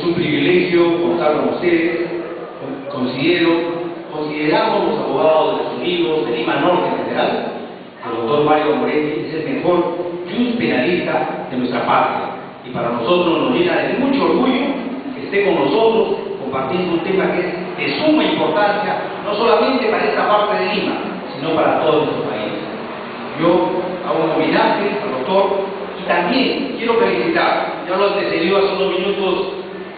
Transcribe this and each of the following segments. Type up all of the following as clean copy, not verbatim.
un privilegio contar con ustedes. Consideramos los abogados de los Unidos, de Lima Norte en general, que el doctor Mario Moretti es el mejor penalista de nuestra patria. Y para nosotros nos llena de mucho orgullo que esté con nosotros compartiendo un tema que es de suma importancia, no solamente para esta parte de Lima, sino para todo nuestro país. Yo hago un homenaje al doctor y también quiero felicitar, ya lo antecedió hace unos minutos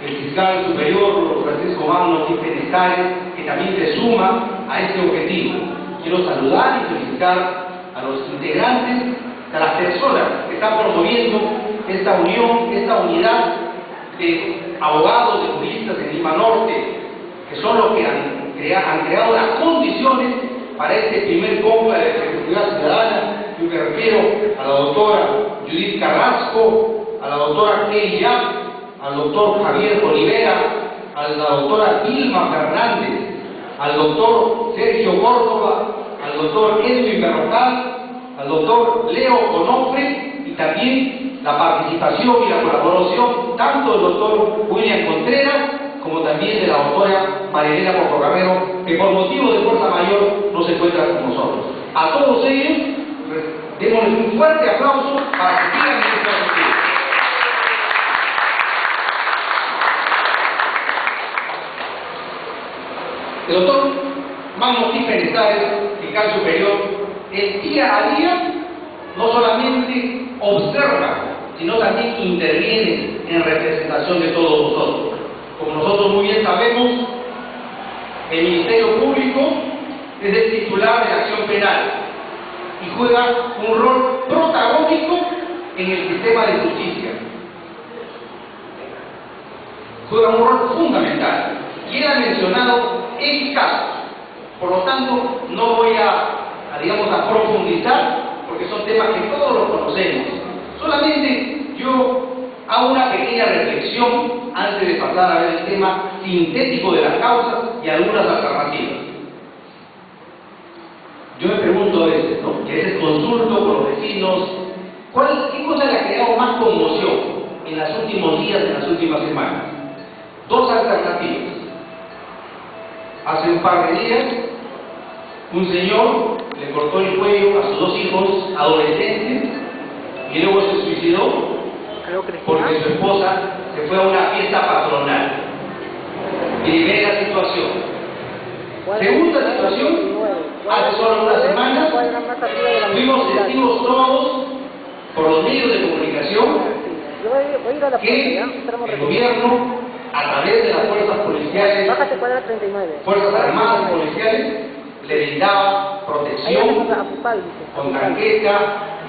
el fiscal superior Francisco Magno Penestales, que también se suma a este objetivo. Quiero saludar y felicitar a los integrantes, a las personas que están promoviendo esta unión, esta unidad de abogados, de juristas en Lima Norte, que son los que han creado las condiciones para este primer cónclave de seguridad ciudadana. Yo me refiero a la doctora Judith Carrasco, a la doctora Kelly Yap, al doctor Javier Olivera, a la doctora Vilma Fernández, al doctor Sergio Córdoba, al doctor Edwin Berrocal, al doctor Leo Onofre, y también la participación y la colaboración tanto del doctor William Contreras como también de la doctora Marilena Portocarrero, que por motivo de fuerza mayor no se encuentra con nosotros. A todos ellos, démosles un fuerte aplauso para que sigan en esta actividad. El doctor Magno Penestales, fiscal superior, el día a día no solamente observa, sino también interviene en representación de todos nosotros. Como nosotros muy bien sabemos, el Ministerio Público es el titular de la acción penal y juega un rol protagónico en el sistema de justicia. Juega un rol fundamental. Y él ha mencionado X casos. Por lo tanto, no voy a profundizar, porque son temas que todos los conocemos. Solamente yo hago una pequeña reflexión antes de pasar a ver el tema sintético de las causas y algunas alternativas. Yo me pregunto a veces, ¿no? Y a veces consulto con los vecinos, ¿qué cosa le ha creado más conmoción en los últimos días, en las últimas semanas? Dos alternativas. Hace un par de días, un señor le cortó el cuello a sus dos hijos adolescentes y luego se suicidó porque su esposa se fue a una fiesta patronal. Primera situación. Segunda situación, hace solo una semana fuimos testigos todos por los medios de comunicación que el gobierno, a través de las fuerzas policiales, fuerzas armadas policiales, le brindaba protección con tanqueta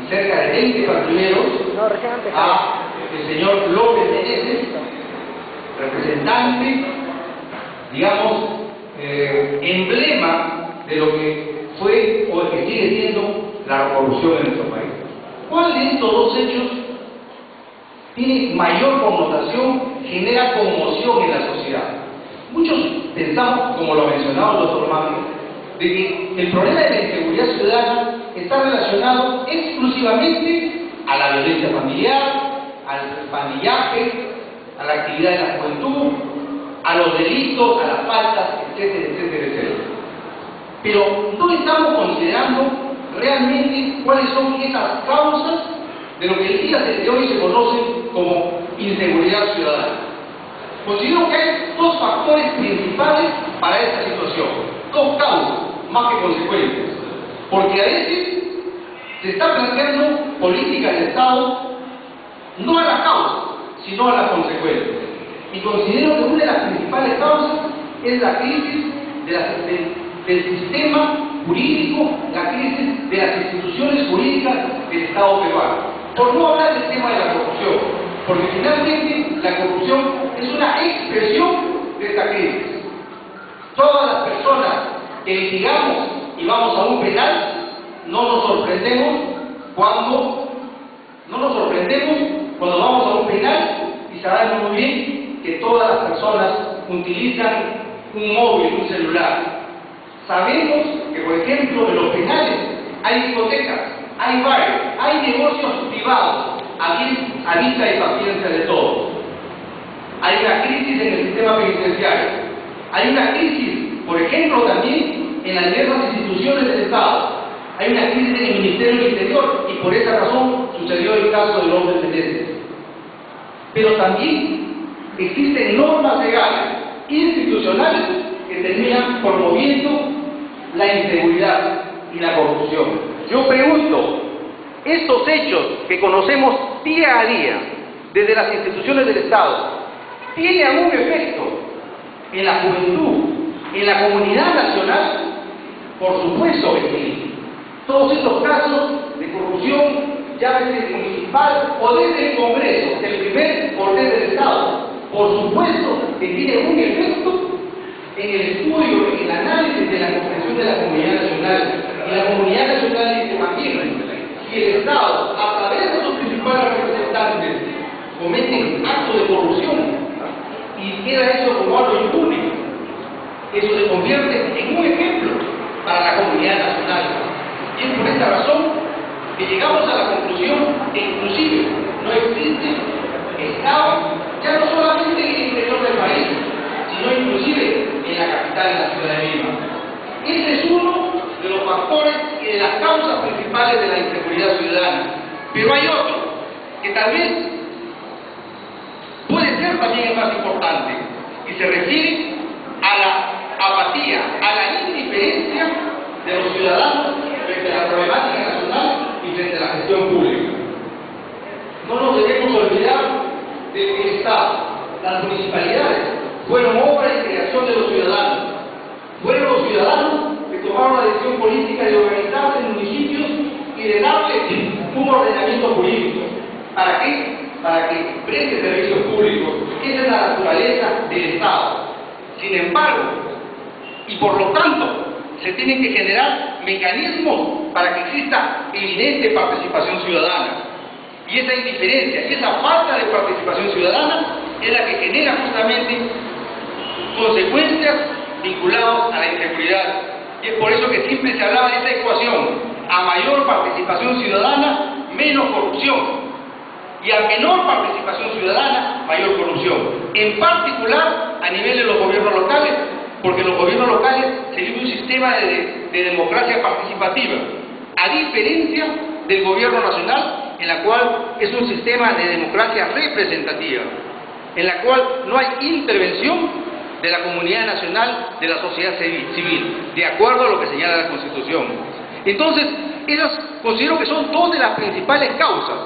y cerca de 20 patrulleros a el señor López Meneses, representante, digamos, emblema de lo que fue o que sigue siendo la corrupción en nuestro país. ¿Cuál de estos dos hechos tiene mayor connotación, genera conmoción en la sociedad? Muchos pensamos, como lo mencionaba el doctor Magno, de que el problema de la inseguridad ciudadana está relacionado exclusivamente a la violencia familiar, al pandillaje, a la actividad de la juventud, a los delitos, a las faltas, etcétera, etcétera, etcétera. Pero no estamos considerando realmente cuáles son esas causas de lo que el día de hoy se conoce como inseguridad ciudadana. Considero que hay dos factores principales para esta situación, dos causas más que consecuencias, porque a veces se está planteando política de Estado no a la causa, sino a las consecuencias. Y considero que una de las principales causas es la crisis del sistema jurídico, la crisis de las instituciones jurídicas del Estado peruano. Por no hablar del tema de la corrupción, porque finalmente la corrupción es una expresión de esta crisis. Todas las personas que litigamos y vamos a un penal, no nos sorprendemos cuando vamos a un penal y sabemos muy bien que todas las personas utilizan un móvil, un celular. Sabemos que, por ejemplo, en los penales hay discotecas, hay bares, hay negocios privados, a vista y paciencia de todos. Hay una crisis crisis en el sistema penitenciario, hay una crisis, por ejemplo, también en las diversas instituciones del Estado, hay una crisis en el Ministerio del Interior y por esa razón sucedió el caso de los Menéndez. Pero también existen normas legales, institucionales, que terminan promoviendo la inseguridad y la corrupción. Yo pregunto, estos hechos que conocemos día a día desde las instituciones del Estado, ¿tienen algún efecto en la juventud, en la comunidad nacional? Por supuesto que sí. Todos estos casos de corrupción, ya desde el municipal o desde el Congreso, el primer orden del Estado, por supuesto que tiene un efecto en el estudio, en el análisis de la comprensión de la comunidad nacional. Y la comunidad nacional dice también, si el Estado, a través de sus principales representantes, cometen actos de corrupción y queda eso como algo impune, eso se convierte en un ejemplo para la comunidad nacional. Y es por esta razón que llegamos a la conclusión que inclusive no existe Estado, ya no solamente en el interior del país, sino inclusive en la capital, en la ciudad de Lima. Ese es uno de los factores y de las causas principales de la inseguridad ciudadana. Pero hay otro, que tal vez puede ser también el más importante, y se refiere a la apatía, a la indiferencia de los ciudadanos frente a la problemática nacional y frente a la gestión pública. No nos debemos olvidar de que el Estado, las municipalidades, fueron obra y creación de los ciudadanos. Fueron los ciudadanos que tomaron la decisión política de organizarse en municipios y de darle un ordenamiento jurídico. ¿Para qué? Para que preste servicios públicos. Esa es la naturaleza del Estado. Sin embargo, y por lo tanto, se tienen que generar mecanismos para que exista evidente participación ciudadana. Y esa indiferencia, y esa falta de participación ciudadana es la que genera justamente consecuencias vinculadas a la inseguridad. Y es por eso que siempre se hablaba de esa ecuación: a mayor participación ciudadana, menos corrupción. Y a menor participación ciudadana, mayor corrupción. En particular, a nivel de los gobiernos locales, porque en los gobiernos locales se vive un sistema de democracia participativa, a diferencia del gobierno nacional, en la cual es un sistema de democracia representativa, en la cual no hay intervención de la comunidad nacional, de la sociedad civil, de acuerdo a lo que señala la Constitución. Entonces, esas considero que son dos de las principales causas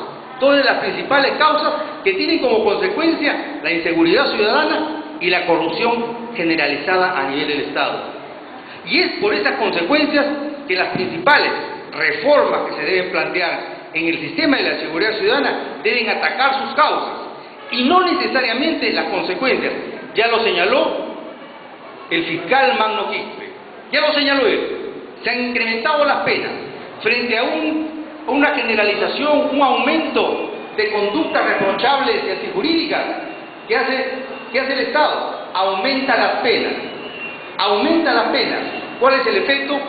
que tienen como consecuencia la inseguridad ciudadana y la corrupción generalizada a nivel del Estado. Y es por esas consecuencias que las principales reformas que se deben plantear en el sistema de la seguridad ciudadana deben atacar sus causas y no necesariamente las consecuencias. Ya lo señaló el fiscal Magno Quispe, ya lo señaló él. Se han incrementado las penas frente a una generalización, un aumento de conductas reprochables y antijurídicas. ¿Qué hace el Estado? Aumenta las penas. ¿Cuál es el efecto?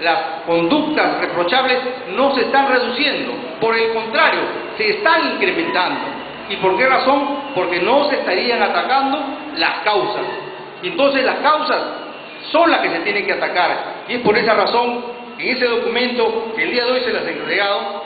Las conductas reprochables no se están reduciendo, por el contrario, se están incrementando. ¿Y por qué razón? Porque no se estarían atacando las causas. Y entonces las causas son las que se tienen que atacar. Y es por esa razón que en ese documento que el día de hoy se les ha entregado,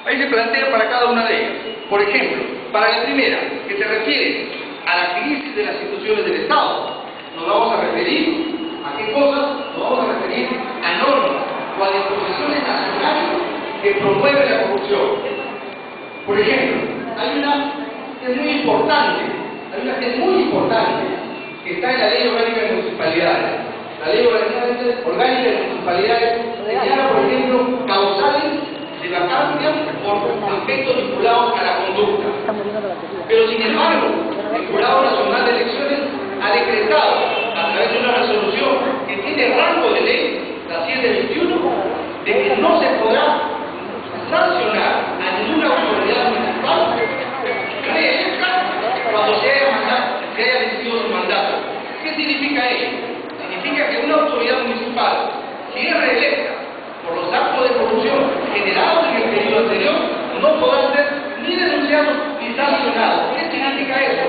ahí se plantea para cada una de ellas. Por ejemplo, para la primera, que se refiere a la crisis de las instituciones del Estado, nos vamos a referir a qué cosas, nos vamos a referir a normas o a disposiciones nacionales que promueven la corrupción. Por ejemplo, hay una que es muy importante, que está en la Ley Orgánica de Municipalidades. La Ley Orgánica de Municipalidades señala, por ejemplo, causales de vacancia por aspectos vinculados a la conducta. Pero sin embargo, el Jurado Nacional de Elecciones ha decretado, a través de una resolución que tiene rango de ley, la 721, de que no se podrá sancionar a ninguna autoridad municipal reelecta cuando se haya vencido su mandato. ¿Qué significa ello? Significa que una autoridad municipal, si es reelecta por los actos de corrupción generados en el periodo anterior, no podrá ser ni denunciado ni sancionado. ¿Qué significa eso?